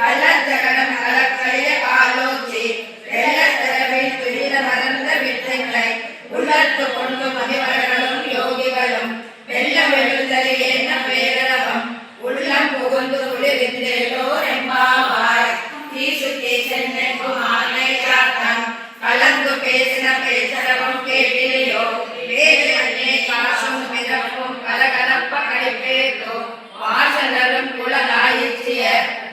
கள்ளச்சகடம் கலக்கழிய காலோச்சி வெள்ளத்தரவில் துயில மறந்த வித்தைகளை உள்ளத்து கொண்டு மதிவர்களும் யோகிகளும் வெள்ளம் எழுந்தது என்ன பேரளவம் உள்ளம் புகுந்து குளிர்ந்தேலோர் எம்பாவாய் தீசுத்தி சென்னெங்கும் ஆனை சாத்தம் கலந்து பேசின பேசரவும் கேட்டிலையோ வேதனே காசும் மிதப்பும் கலகலப்ப கழிப்பேதோ வாசனரும் குலதாயிச்சிய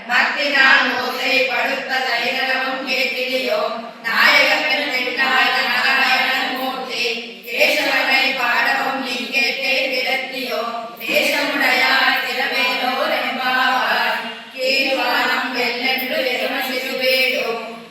மத்தினால் மோசை படுத்த தைரவும் கேட்டிலையோ நாயகன் பெண்ணாய நாராயணன் மூர்த்தி கேசவனை பாடவும் நீ கேட்டே விரத்தியோ தேசமுடையார் திறவேலோ ரெம்பாவார் கீழ்வானம் வெள்ளென்று எரும சிறுவேடோ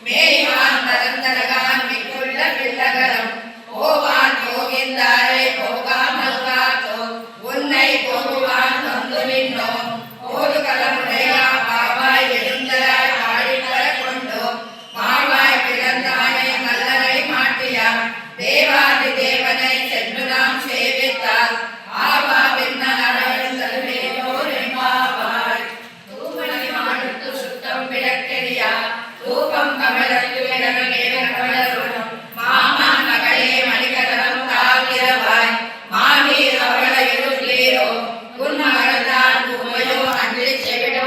மேய்வான் மறந்தரகான் மிக்குள்ள பிள்ளகரம் போவான் போகின்றாரே போகாமல் காத்தோ உன்னை போகுவான் நொந்து நின்னோம் போது கலமுடையா பாவாய் எழுந்தராய் ஆடிவர கொண்டோம் மாவாய் பிறந்தானே மல்லரை மாட்டியா தேவாதி தேவனை சென்று நாம் சேவித்தால் ஆவா பின்னோ ரெம்பாவாய் தூமணி மாடுத்து சுத்தம் விளக்கெரியா தூபம் கமலத்து கமலரும் மாமான் மகளே மணிகதனம் தாவிரவாய் மாமீர் அவளை இருளீரோ உன் மகள்தான் உமையோ அன்றி செவிடோ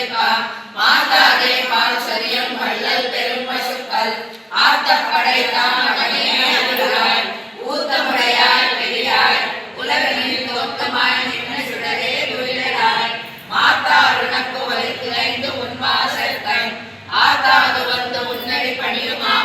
வைப்பா மாதாதே பால் சரியம் வள்ளல் பெரும் பசுக்கள் ஆத்தப்படைத்தான் மகனேயாய் ஊத்தமுடையாய் பெரியாய் உலகனில் தோற்றமாய் நின்ற சுடரே துயிலாய் மாத்தார் உனக்கு வலித்துரைந்து உன் வாசற்கண் ஆத்தாது வந்து உன்னடி பணியுமா